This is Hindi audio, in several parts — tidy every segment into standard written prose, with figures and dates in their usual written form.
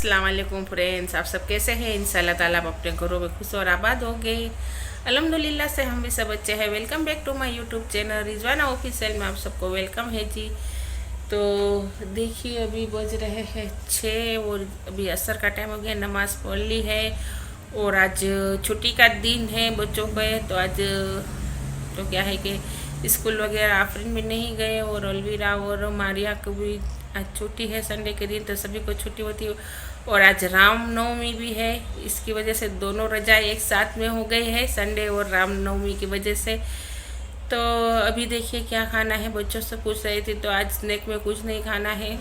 अस्सलाम वालेकुम फ्रेंड्स, आप सब कैसे हैं। इंशाल्लाह ताला आप अपने घरों में खुश और आबाद होंगे। अल्हम्दुलिल्लाह से हम भी सब अच्छे हैं। Welcome back to my YouTube channel Rizwana official में आप सबको वेलकम है जी। तो देखिए अभी बज रहे हैं 6 और अभी असर का टाइम हो गया, नमाज़ पढ़ ली है। और आज छुट्टी का दिन है बच्चों का, तो आज तो क्या है कि स्कूल वगैरह आफरीन भी नहीं गए और अलवीरा और मारिया को भी आज छुट्टी है। संडे के दिन तो सभी को छुट्टी होती है और आज रामनवमी भी है, इसकी वजह से दोनों रजा एक साथ में हो गई है, संडे और रामनवमी की वजह से। तो अभी देखिए क्या खाना है, बच्चों से पूछ रही थी तो आज स्नैक में कुछ नहीं खाना है।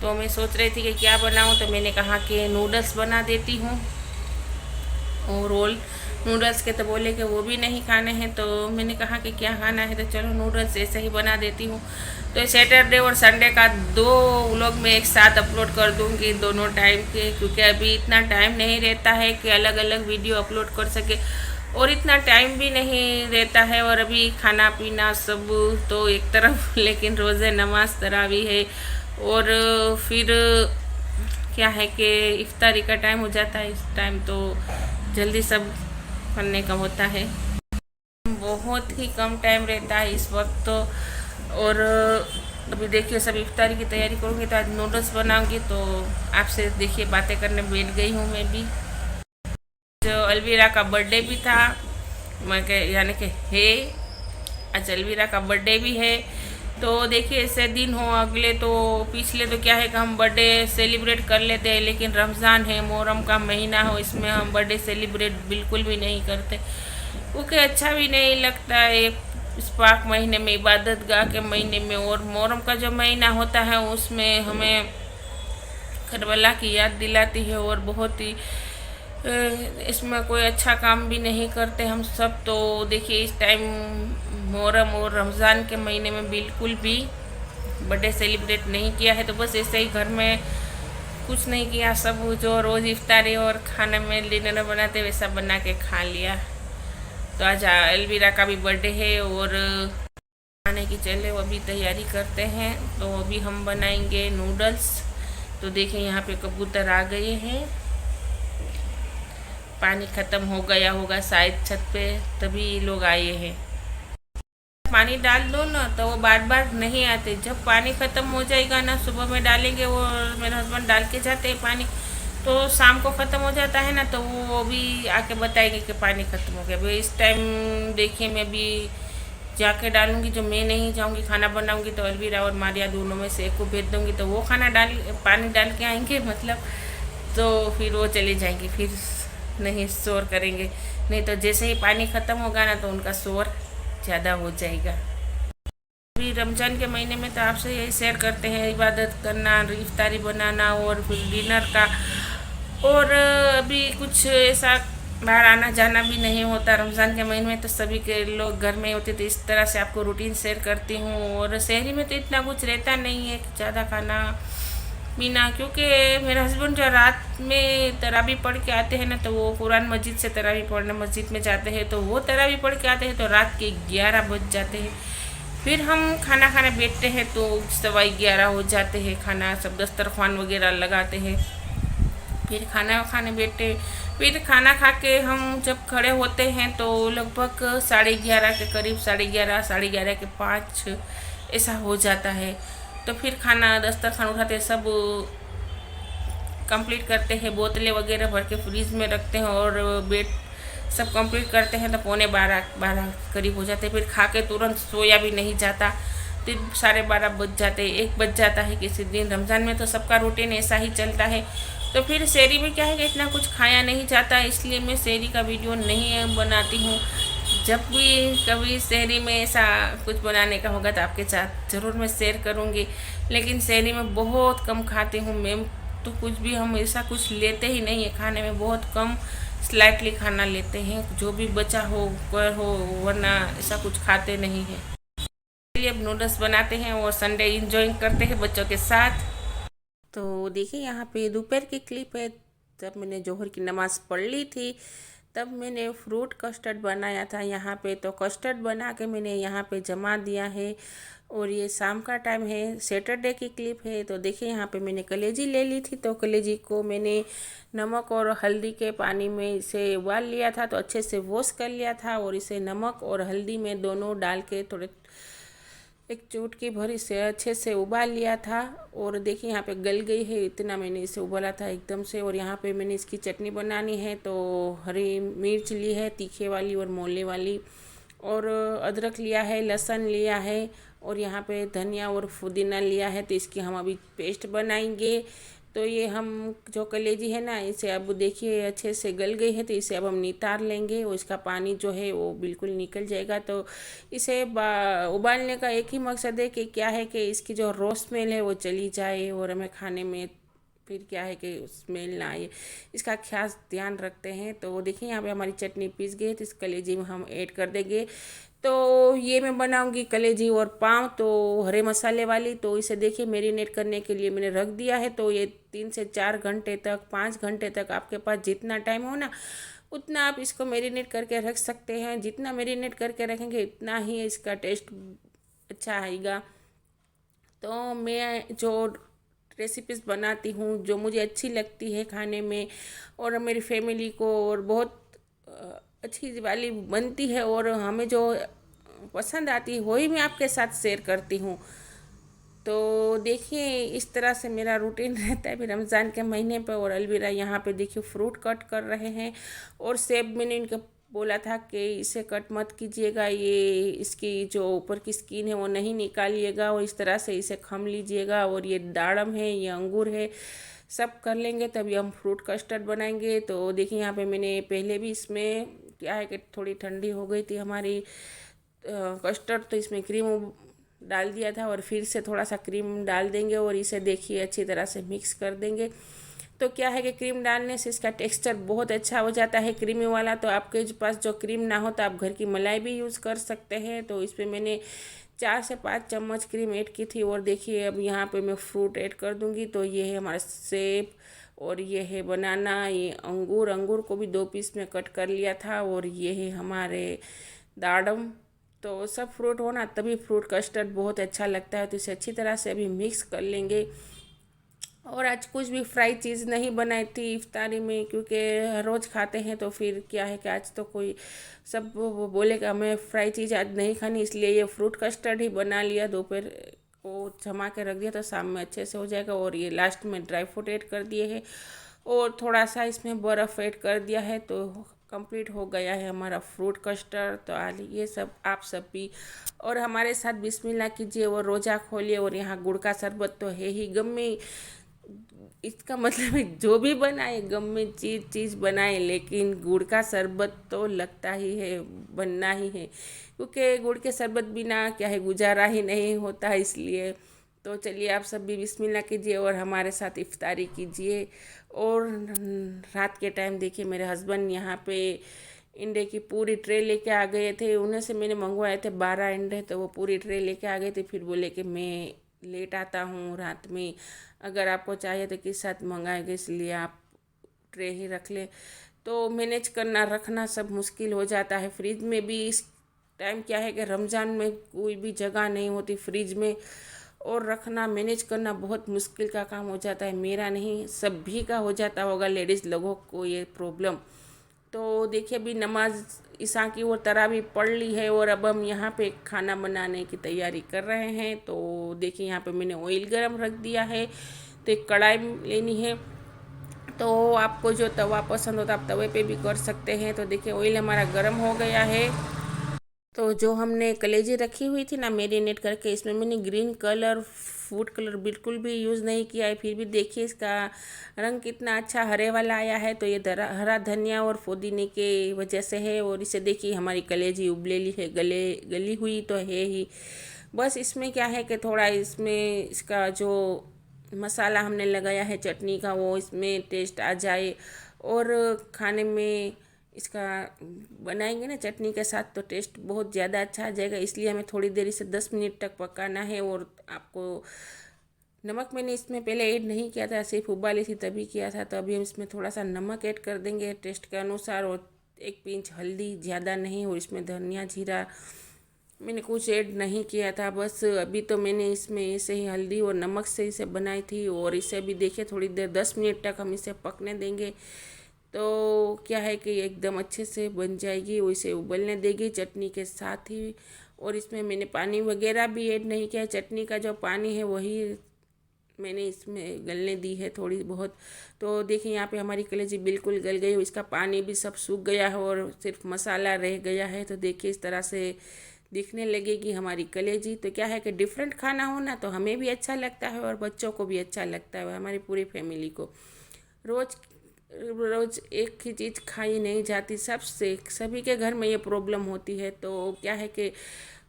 तो मैं सोच रही थी कि क्या बनाऊं, तो मैंने कहा कि नूडल्स बना देती हूँ। और रोल नूडल्स के तो बोले कि वो भी नहीं खाने हैं, तो मैंने कहा कि क्या खाना है, तो चलो नूडल्स ऐसे ही बना देती हूँ। तो सैटरडे और संडे का 2 व्लॉग में एक साथ अपलोड कर दूँगी दोनों टाइम के, क्योंकि अभी इतना टाइम नहीं रहता है कि अलग अलग वीडियो अपलोड कर सके और इतना टाइम भी नहीं रहता है। और अभी खाना पीना सब तो एक तरफ लेकिन रोज़े नमाज तरावी है और फिर क्या है कि इफ्तारी का टाइम हो जाता है। इस टाइम तो जल्दी सब करने का होता है, बहुत ही कम टाइम रहता है इस वक्त तो। और अभी देखिए सब इफ्तारी की तैयारी करूँगी, तो आज नूडल्स बनाऊँगी। तो आपसे देखिए बातें करने बैठ गई हूँ मैं भी। जो अलवीरा का बर्थडे भी था, मैं यानी कि है आज अलवीरा का बर्थडे भी है। तो देखिए ऐसे दिन हो अगले, तो पिछले तो क्या है कि हम बर्थडे सेलिब्रेट कर लेते हैं, लेकिन रमज़ान है, मुहर्रम का महीना हो, इसमें हम बर्थडे सेलिब्रेट बिल्कुल भी नहीं करते, क्योंकि अच्छा भी नहीं लगता है इस पाक महीने में, इबादत गाह के महीने में। और मुहर्रम का जो महीना होता है उसमें हमें करबला की याद दिलाती है और बहुत ही इसमें कोई अच्छा काम भी नहीं करते हम सब। तो देखिए इस टाइम मुहर्रम और रमज़ान के महीने में बिल्कुल भी बर्थडे सेलिब्रेट नहीं किया है, तो बस ऐसे ही घर में कुछ नहीं किया, सब जो रोज़ इफ्तारी और खाने में डिनर बनाते वैसा बना के खा लिया। तो आज अलवीरा का भी बर्थडे है और खाने की चले वो अभी तैयारी करते हैं। तो अभी हम बनाएंगे नूडल्स। तो देखें यहाँ पे कबूतर आ गए हैं, पानी ख़त्म हो गया होगा शायद छत पे, तभी लोग आए हैं। पानी डाल दो ना तो वो बार बार नहीं आते, जब पानी ख़त्म हो जाएगा ना, सुबह में डालेंगे वो मेरे हस्बैंड डाल के जाते हैं पानी, तो शाम को ख़त्म हो जाता है ना, तो वो भी आके बताएंगे कि पानी ख़त्म हो गया। भाई इस टाइम देखिए मैं भी जाके डालूंगी, जो मैं नहीं जाऊंगी खाना बनाऊंगी तो अलवीरा और मारिया दोनों में से एक को भेज दूंगी, तो वो खाना पानी डाल के आएंगे मतलब, तो फिर वो चले जाएंगे, फिर नहीं शोर करेंगे। नहीं तो जैसे ही पानी ख़त्म होगा ना तो उनका शोर ज़्यादा हो जाएगा। अभी रमज़ान के महीने में तो आपसे यही शेयर करते हैं, इबादत करना, इफ्तारी बनाना और फिर डिनर का। और अभी कुछ ऐसा बाहर आना जाना भी नहीं होता रमज़ान के महीने में, तो सभी के लोग घर में होते, तो इस तरह से आपको रूटीन शेयर करती हूँ। और शहरी में तो इतना कुछ रहता नहीं है ज़्यादा खाना पीना, क्योंकि मेरे हस्बैंड जो रात में तरावी पढ़ के आते हैं ना, तो वो कुरान मस्जिद से तरावी पढ़ने मस्जिद में जाते हैं, तो वो तरावी पढ़ के आते हैं तो रात के 11 बज जाते हैं। फिर हम खाना खाने बैठते हैं तो 11:15 हो जाते हैं, खाना सब दस्तरखान वगैरह लगाते हैं, फिर खाना खाने बैठते। फिर खाना खा के हम जब खड़े होते हैं तो लगभग 11:30 के करीब, 11:30, 11:30 के 5 ऐसा हो जाता है। तो फिर खाना दस्तरखान उठाते, सब कंप्लीट करते हैं, बोतलें वगैरह भर के फ्रीज में रखते हैं और बेड सब कंप्लीट करते हैं, तो 11:15 करीब हो जाते हैं। फिर खा के तुरंत सोया भी नहीं जाता, फिर 12:30 बज जाते हैं, 1 बज जाता है किसी दिन। रमज़ान में तो सबका रूटीन ऐसा ही चलता है। तो फिर शहरी में क्या है कि इतना कुछ खाया नहीं जाता, इसलिए मैं शहरी का वीडियो नहीं बनाती हूँ। जब भी कभी शहरी में ऐसा कुछ बनाने का होगा तो आपके साथ ज़रूर मैं शेयर करूँगी, लेकिन शहरी में बहुत कम खाती हूँ मैं, तो कुछ भी हम ऐसा कुछ लेते ही नहीं है खाने में, बहुत कम स्लाइटली खाना लेते हैं, जो भी बचा हो कर हो, वरना ऐसा कुछ खाते नहीं हैं। चलिए अब नूडल्स बनाते हैं और संडे इंजॉय करते हैं बच्चों के साथ। तो देखिए यहाँ पे दोपहर की क्लिप है, जब मैंने जोहर की नमाज़ पढ़ ली थी तब मैंने फ्रूट कस्टर्ड बनाया था यहाँ पे। तो कस्टर्ड बना के मैंने यहाँ पे जमा दिया है। और ये शाम का टाइम है, सैटरडे की क्लिप है। तो देखिए यहाँ पे मैंने कलेजी ले ली थी। तो कलेजी को मैंने नमक और हल्दी के पानी में इसे उबाल लिया था। तो अच्छे से वॉश कर लिया था और इसे नमक और हल्दी में दोनों डाल के थोड़े एक चुटकी भर इसे अच्छे से उबाल लिया था। और देखिए यहाँ पे गल गई है, इतना मैंने इसे उबाला था एकदम से। और यहाँ पे मैंने इसकी चटनी बनानी है। तो हरी मिर्च ली है, तीखे वाली और मोले वाली, और अदरक लिया है, लहसुन लिया है, और यहाँ पे धनिया और पुदीना लिया है। तो इसकी हम अभी पेस्ट बनाएंगे। तो ये हम जो कलेजी है ना, इसे अब देखिए अच्छे से गल गई है। तो इसे अब हम नितार लेंगे और इसका पानी जो है वो बिल्कुल निकल जाएगा। तो इसे उबालने का एक ही मकसद है कि क्या है कि इसकी जो रॉ स्मेल है वो चली जाए और हमें खाने में फिर क्या है कि स्मेल ना आए, इसका खास ध्यान रखते हैं। तो देखिए यहाँ पे हमारी चटनी पीस गई है। तो इस कलेजी में हम ऐड कर देंगे। तो ये मैं बनाऊंगी कलेजी और पाँव, तो हरे मसाले वाली। तो इसे देखिए मैरिनेट करने के लिए मैंने रख दिया है। तो ये 3 से 4 घंटे तक, 5 घंटे तक, आपके पास जितना टाइम हो ना उतना आप इसको मैरिनेट करके रख सकते हैं। जितना मैरिनेट करके रखेंगे इतना ही इसका टेस्ट अच्छा आएगा। तो मैं जो रेसिपीज़ बनाती हूँ जो मुझे अच्छी लगती है खाने में और मेरी फैमिली को, और बहुत अच्छी वाली बनती है और हमें जो पसंद आती है वही मैं आपके साथ शेयर करती हूँ। तो देखिए इस तरह से मेरा रूटीन रहता है फिर रमज़ान के महीने पर। और अलविरा यहाँ पे देखिए फ्रूट कट कर रहे हैं। और सेब मैंने इनके बोला था कि इसे कट मत कीजिएगा, ये इसकी जो ऊपर की स्किन है वो नहीं निकालिएगा, और इस तरह से इसे खम लीजिएगा। और ये दाड़म है, ये अंगूर है, सब कर लेंगे तभी हम फ्रूट कस्टर्ड बनाएंगे। तो देखिए यहाँ पे मैंने पहले भी इसमें क्या है कि थोड़ी ठंडी हो गई थी हमारी कस्टर्ड, तो इसमें क्रीम डाल दिया था और फिर से थोड़ा सा क्रीम डाल देंगे और इसे देखिए अच्छी तरह से मिक्स कर देंगे। तो क्या है कि क्रीम डालने से इसका टेक्सचर बहुत अच्छा हो जाता है क्रीमी वाला। तो आपके पास जो क्रीम ना हो तो आप घर की मलाई भी यूज़ कर सकते हैं। तो इस पर मैंने 4 से 5 चम्मच क्रीम ऐड की थी। और देखिए अब यहाँ पे मैं फ्रूट ऐड कर दूँगी। तो ये है हमारा सेब, और ये है बनाना, ये अंगूर, अंगूर को भी 2 पीस में कट कर लिया था, और ये है हमारे दाडम। तो सब फ्रूट हो ना तभी फ्रूट कस्टर्ड बहुत अच्छा लगता है। तो इसे अच्छी तरह से अभी मिक्स कर लेंगे। और आज कुछ भी फ्राई चीज़ नहीं बनाई थी इफ्तारी में, क्योंकि रोज़ खाते हैं। तो फिर क्या है कि आज तो कोई सब वो बोलेगा हमें फ्राई चीज़ आज नहीं खानी, इसलिए ये फ्रूट कस्टर्ड ही बना लिया। दोपहर को जमा के रख दिया तो शाम में अच्छे से हो जाएगा। और ये लास्ट में ड्राई फ्रूट ऐड कर दिए हैं और थोड़ा सा इसमें बर्फ़ ऐड कर दिया है। तो कंप्लीट हो गया है हमारा फ्रूट कस्टर्ड। तो आज ये सब आप सब भी और हमारे साथ बिस्मिल्लाह कीजिए और रोज़ा खोलिए। और यहाँ गुड़ का शरबत तो है ही, गम में इसका मतलब है जो भी बनाए, गम में चीज़ बनाए, लेकिन गुड़ का शरबत तो लगता ही है, बनना ही है। क्योंकि गुड़ के शरबत बिना क्या है गुजारा ही नहीं होता, इसलिए। तो चलिए आप सब भी बिस्मिल्लाह कीजिए और हमारे साथ इफ्तारी कीजिए। और रात के टाइम देखिए मेरे हस्बैंड यहाँ पे अंडे की पूरी ट्रे लेके आ गए थे। उन्हें से मैंने मंगवाए थे 12 अंडे, तो वो पूरी ट्रे लेके आ गए थे। फिर बोले कि मैं लेट आता हूँ रात में, अगर आपको चाहिए तो किस साथ मंगाएंगे, इसलिए आप ट्रे ही रख ले। तो मैनेज करना रखना सब मुश्किल हो जाता है। फ्रिज में भी इस टाइम क्या है कि रमज़ान में कोई भी जगह नहीं होती फ्रिज में, और रखना मैनेज करना बहुत मुश्किल का काम हो जाता है। मेरा नहीं, सभी का हो जाता होगा, लेडीज़ लोगों को ये प्रॉब्लम। तो देखिए अभी नमाज ईशा की और तरावी पढ़ ली है और अब हम यहाँ पे खाना बनाने की तैयारी कर रहे हैं। तो देखिए यहाँ पे मैंने ऑयल गरम रख दिया है। तो एक कढ़ाई लेनी है। तो आपको जो तवा पसंद होता है आप तवे पे भी कर सकते हैं। तो देखिए ऑयल हमारा गरम हो गया है। तो जो हमने कलेजी रखी हुई थी ना मैरिनेट करके, इसमें मैंने ग्रीन कलर, फूड कलर बिल्कुल भी यूज़ नहीं किया है। फिर भी देखिए इसका रंग कितना अच्छा हरे वाला आया है। तो ये हरा धनिया और पुदीने के वजह से है। और इसे देखिए हमारी कलेजी उबलेली है, गली हुई तो है ही। बस इसमें क्या है कि थोड़ा इसमें इसका जो मसाला हमने लगाया है चटनी का वो इसमें टेस्ट आ जाए, और खाने में इसका बनाएंगे ना चटनी के साथ तो टेस्ट बहुत ज़्यादा अच्छा आ जाएगा। इसलिए हमें थोड़ी देर इसे 10 मिनट तक पकाना है। और आपको नमक मैंने इसमें पहले ऐड नहीं किया था, सिर्फ उबाली थी तभी किया था। तो अभी हम इसमें थोड़ा सा नमक ऐड कर देंगे टेस्ट के अनुसार। और 1 पिंच हल्दी, ज़्यादा नहीं, और इसमें धनिया जीरा मैंने कुछ ऐड नहीं किया था। बस अभी तो मैंने इसमें ऐसे ही हल्दी और नमक से इसे बनाई थी, और इसे अभी देखिए थोड़ी देर 10 मिनट तक हम इसे पकने देंगे। तो क्या है कि एकदम अच्छे से बन जाएगी, और इसे उबलने देगी चटनी के साथ ही। और इसमें मैंने पानी वगैरह भी ऐड नहीं किया, चटनी का जो पानी है वही मैंने इसमें गलने दी है थोड़ी बहुत। तो देखिए यहाँ पे हमारी कलेजी बिल्कुल गल गई, इसका पानी भी सब सूख गया है और सिर्फ मसाला रह गया है। तो देखिए इस तरह से दिखने लगेगी हमारी कलेजी। तो क्या है कि डिफरेंट खाना हो ना, तो हमें भी अच्छा लगता है और बच्चों को भी अच्छा लगता है, हमारी पूरी फैमिली को। रोज़ रोज़ एक ही चीज़ खाई नहीं जाती, सबसे सभी के घर में ये प्रॉब्लम होती है। तो क्या है कि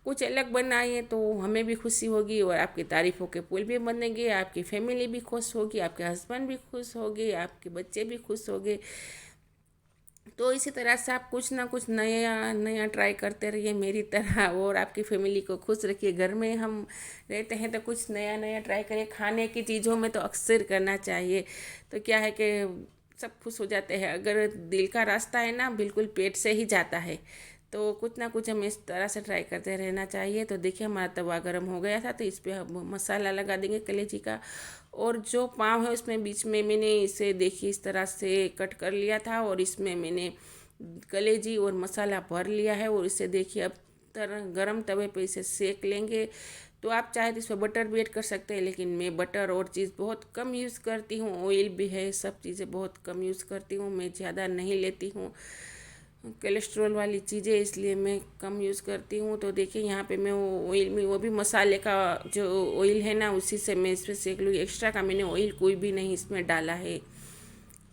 कुछ अलग बनाइए तो हमें भी खुशी होगी, और आपकी तारीफ़ों के पुल भी बनेंगे, आपकी फैमिली भी खुश होगी, आपके हस्बैंड भी खुश होगे, आपके बच्चे भी खुश होंगे। तो इसी तरह से आप कुछ ना कुछ नया नया ट्राई करते रहिए मेरी तरह, और आपकी फैमिली को खुश रखिए। घर में हम रहते हैं तो कुछ नया नया ट्राई करिए, खाने की चीज़ों में तो अक्सर करना चाहिए। तो क्या है कि सब खुश हो जाते हैं। अगर दिल का रास्ता है ना, बिल्कुल पेट से ही जाता है। तो कुछ ना कुछ हमें इस तरह से ट्राई करते रहना चाहिए। तो देखिए हमारा तवा गर्म हो गया था, तो इस पर हम मसाला लगा देंगे कलेजी का। और जो पाव है उसमें बीच में मैंने इसे देखिए इस तरह से कट कर लिया था, और इसमें मैंने कलेजी और मसाला भर लिया है। और इसे देखिए अब गरम तवे पे इसे सेक लेंगे। तो आप चाहे तो इसमें बटर भी ऐड कर सकते हैं, लेकिन मैं बटर और चीज़ बहुत कम यूज़ करती हूँ। ऑयल भी है, सब चीज़ें बहुत कम यूज़ करती हूँ, मैं ज़्यादा नहीं लेती हूँ कोलेस्ट्रॉल वाली चीज़ें, इसलिए मैं कम यूज़ करती हूँ। तो देखिए यहाँ पे मैं वो ऑयल में, वो भी मसाले का जो ऑयल है ना, उसी से मैं इस पर सेक लूँगी। एक्स्ट्रा का मैंने ऑयल कोई भी नहीं इसमें डाला है।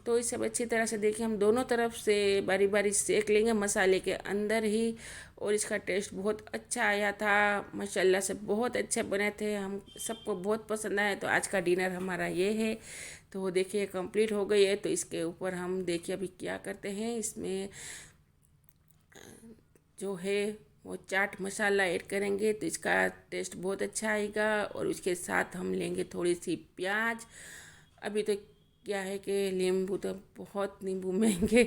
तो इसे अच्छी तरह से देखिए हम दोनों तरफ से बारी बारी सेक लेंगे मसाले के अंदर ही। और इसका टेस्ट बहुत अच्छा आया था, माशाल्लाह से बहुत अच्छे बने थे, हम सबको बहुत पसंद आया। तो आज का डिनर हमारा ये है। तो देखिए कंप्लीट हो गई है। तो इसके ऊपर हम देखिए अभी क्या करते हैं, इसमें जो है वो चाट मसाला ऐड करेंगे, तो इसका टेस्ट बहुत अच्छा आएगा। और उसके साथ हम लेंगे थोड़ी सी प्याज। अभी तो क्या है कि नींबू तो बहुत नींबू महंगे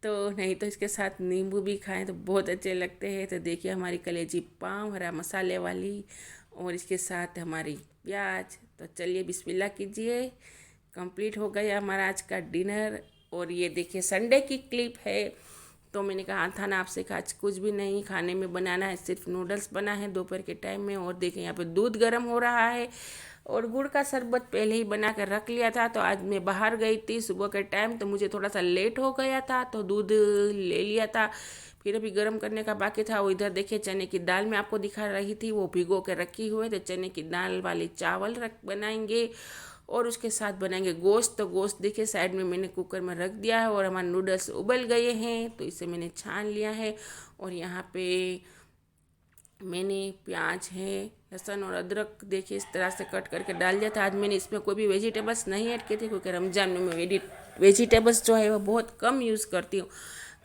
तो नहीं, तो इसके साथ नींबू भी खाएं तो बहुत अच्छे लगते हैं। तो देखिए हमारी कलेजी पाव हरा मसाले वाली, और इसके साथ हमारी प्याज। तो चलिए बिस्मिल्लाह कीजिए। कंप्लीट हो गया हमारा आज का डिनर। और ये देखिए संडे की क्लिप है। तो मैंने कहा था ना आपसे, आज कुछ भी नहीं खाने में बनाना है, सिर्फ नूडल्स बना है दोपहर के टाइम में। और देखें यहाँ पे दूध गर्म हो रहा है, और गुड़ का शरबत पहले ही बना कर रख लिया था। तो आज मैं बाहर गई थी सुबह के टाइम, तो मुझे थोड़ा सा लेट हो गया था, तो दूध ले लिया था। फिर अभी गर्म करने का बाकी था। वो इधर देखिए चने की दाल मैं आपको दिखा रही थी, वो भिगो के रखी हुई। तो चने की दाल वाले चावल बनाएंगे, और उसके साथ बनाएंगे गोश्त। तो गोश्त देखिए साइड में मैंने कुकर में रख दिया है, और हमारे नूडल्स उबल गए हैं, तो इसे मैंने छान लिया है। और यहाँ पे मैंने प्याज है, लहसुन और अदरक देखिए इस तरह से कट करके डाल दिया था। आज मैंने इसमें कोई भी वेजिटेबल्स नहीं ऐड किए थे, क्योंकि रमज़ान में मैं वेजिटेबल्स जो है वो बहुत कम यूज़ करती हूँ,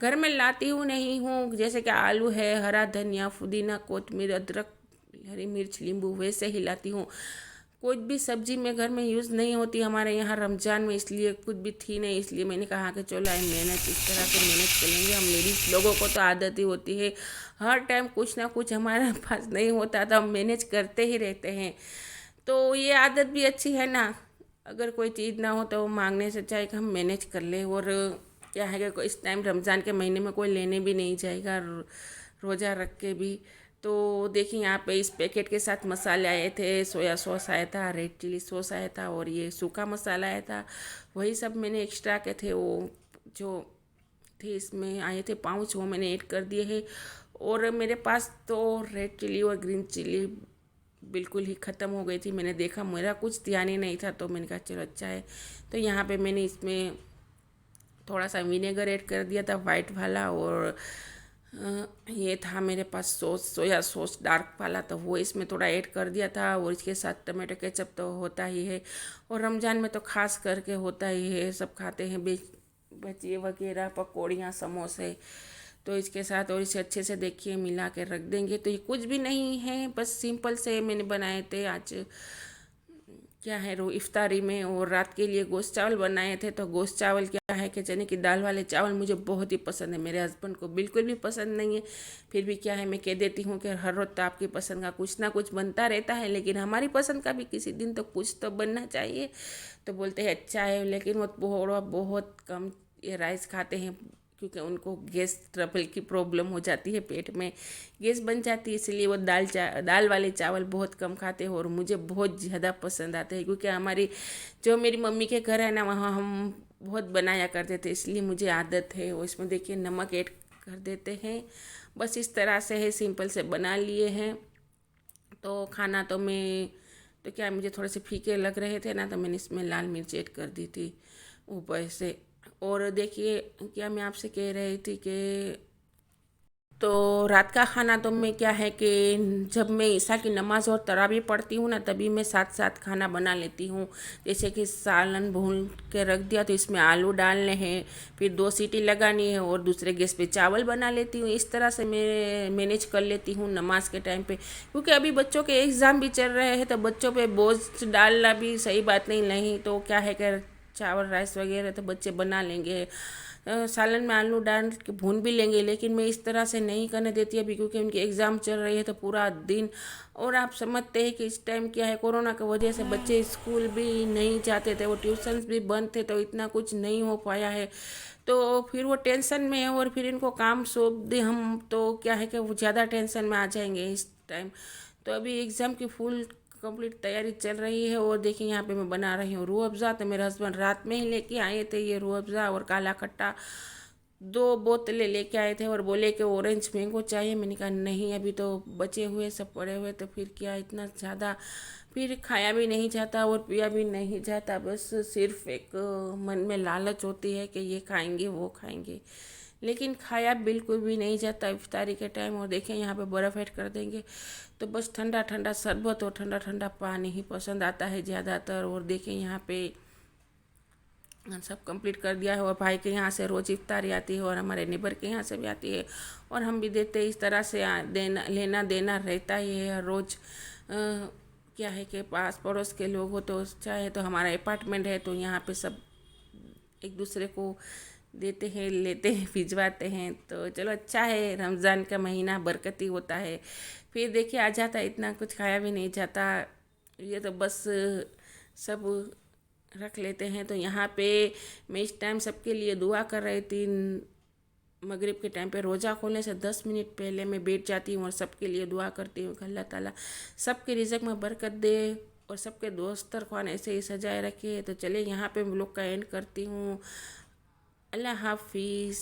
घर में लाती हूँ नहीं हूँ। जैसे कि आलू है, हरा धनिया, पुदीना, कोतमीर, अदरक, हरी मिर्च, नींबू, वैसे ही लाती हूँ। कुछ भी सब्जी में घर में यूज़ नहीं होती हमारे यहाँ रमज़ान में, इसलिए कुछ भी थी नहीं, इसलिए मैंने कहा कि चलो आई मेहनत इस तरह से मेहनत करेंगे। हम लेडीज़ लोगों को तो आदत ही होती है, हर टाइम कुछ ना कुछ हमारे पास नहीं होता, तो हम मैनेज करते ही रहते हैं। तो ये आदत भी अच्छी है ना, अगर कोई चीज़ ना हो तो मांगने से चाहे कि हम मैनेज कर ले। और क्या है कि इस टाइम रमज़ान के महीने में कोई लेने भी नहीं जाएगा, रोज़ा रख के भी। तो देखिए यहाँ पे इस पैकेट के साथ मसाले आए थे, सोया सॉस आया था, रेड चिली सॉस आया था, और ये सूखा मसाला आया था। वही सब मैंने एक्स्ट्रा के थे, वो जो थे इसमें आए थे पाउच, वो मैंने ऐड कर दिए हैं। और मेरे पास तो रेड चिली और ग्रीन चिली बिल्कुल ही ख़त्म हो गई थी, मैंने देखा मेरा कुछ ध्यान ही नहीं था, तो मैंने कहा चलो अच्छा है। तो यहाँ पे मैंने इसमें थोड़ा सा विनेगर ऐड कर दिया था वाइट वाला, और ये था मेरे पास सॉस, सोया सॉस डार्क वाला, तो वो इसमें थोड़ा ऐड कर दिया था। और इसके साथ टमाटो केचप तो होता ही है, और रमज़ान में तो ख़ास करके होता ही है, सब खाते हैं भजिए वगैरह, पकौड़ियाँ, समोसे। तो इसके साथ और इसे अच्छे से देखिए मिला के रख देंगे। तो ये कुछ भी नहीं है, बस सिंपल से मैंने बनाए थे आज क्या है इफ्तारी में, और रात के लिए गोश्त चावल बनाए थे। तो गोश्त चावल क्या है कि चने की दाल वाले चावल मुझे बहुत ही पसंद है, मेरे हस्बैंड को बिल्कुल भी पसंद नहीं है। फिर भी क्या है, मैं कह देती हूँ कि हर रोज़ तो आपकी पसंद का कुछ ना कुछ बनता रहता है, लेकिन हमारी पसंद का भी किसी दिन तो कुछ तो बनना चाहिए। तो बोलते हैं अच्छा है, लेकिन वो थोड़ा बहुत कम ये राइस खाते हैं, क्योंकि उनको गैस ट्रबल की प्रॉब्लम हो जाती है, पेट में गैस बन जाती है, इसलिए वो दाल वाले चावल बहुत कम खाते हैं। और मुझे बहुत ज़्यादा पसंद आते हैं, क्योंकि हमारी जो मेरी मम्मी के घर है ना, वहाँ हम बहुत बनाया करते थे, इसलिए मुझे आदत है। और इसमें देखिए नमक ऐड कर देते हैं, बस इस तरह से है, सिंपल से बना लिए हैं। तो खाना तो मैं तो क्या मुझे थोड़े से फीके लग रहे थे ना, तो मैंने इसमें लाल मिर्च ऐड कर दी थी ऊपर से। और देखिए क्या मैं आपसे कह रही थी कि तो रात का खाना तो मैं क्या है कि जब मैं ईशा की नमाज़ और तरावी पढ़ती हूँ ना, तभी मैं साथ साथ खाना बना लेती हूँ। जैसे कि सालन भून के रख दिया, तो इसमें आलू डालने हैं, फिर 2 सीटी लगानी है, और दूसरे गैस पे चावल बना लेती हूँ। इस तरह से मैं मैनेज कर लेती हूँ नमाज के टाइम पे, क्योंकि अभी बच्चों के एग्ज़ाम भी चल रहे हैं, तो बच्चों पे बोझ डालना भी सही बात नहीं तो क्या है कि चावल राइस वगैरह तो बच्चे बना लेंगे, सालन में आलू डाल के भून भी लेंगे, लेकिन मैं इस तरह से नहीं करने देती अभी, क्योंकि उनके एग्ज़ाम चल रही है तो पूरा दिन। और आप समझते हैं कि इस टाइम क्या है, कोरोना की वजह से बच्चे स्कूल भी नहीं जाते थे, वो ट्यूशन्स भी बंद थे, तो इतना कुछ नहीं हो पाया है। तो फिर वो टेंशन में है, और फिर इनको काम सौंप दे हम, तो क्या है कि वो ज़्यादा टेंशन में आ जाएंगे इस टाइम। तो अभी एग्ज़ाम की फुल कंप्लीट तैयारी चल रही है। और देखिए यहाँ पे मैं बना रही हूँ रूह अफ़ज़ा। तो मेरे हस्बैंड रात में ही लेके आए थे ये रूह अफ़ज़ा और काला खट्टा, 2 बोतलें लेके आए थे, और बोले कि ऑरेंज मैंगो चाहिए। मैंने कहा नहीं, अभी तो बचे हुए सब पड़े हुए, तो फिर क्या इतना ज़्यादा फिर खाया भी नहीं जाता और पिया भी नहीं जाता, बस सिर्फ एक मन में लालच होती है कि ये खाएंगे वो खाएंगे, लेकिन खाया बिल्कुल भी नहीं जाता इफ्तारी के टाइम। और देखें यहाँ पे बर्फ़ ऐड कर देंगे, तो बस ठंडा ठंडा शरबत और ठंडा ठंडा पानी ही पसंद आता है ज़्यादातर। और देखें यहाँ पे सब कंप्लीट कर दिया है, और भाई के यहाँ से रोज़ इफ्तारी आती है, और हमारे नेबर के यहाँ से भी आती है, और हम भी देते हैं। इस तरह से देना लेना देना रहता ही है रोज़। क्या है कि पास पड़ोस के लोग हो तो चाहे, तो हमारा अपार्टमेंट है, तो यहाँ पे सब एक दूसरे को देते हैं, लेते हैं, भिजवाते हैं। तो चलो अच्छा है, रमज़ान का महीना बरकती होता है। फिर देखिए आ जाता है, इतना कुछ खाया भी नहीं जाता, ये तो बस सब रख लेते हैं। तो यहाँ पे मैं इस टाइम सबके लिए दुआ कर रही थी। मगरिब के टाइम पे रोज़ा खोलने से 10 मिनट पहले मैं बैठ जाती हूँ और सबके लिए दुआ करती हूँ कि अल्लाह ताला सबके रिज़्क़ में बरकत दे, और सबके दस्तरख़्वान ऐसे ही सजाए रखे। तो चले यहाँ पे मैं लोग का एंड करती हूँ। अल्लाह हाफिज़।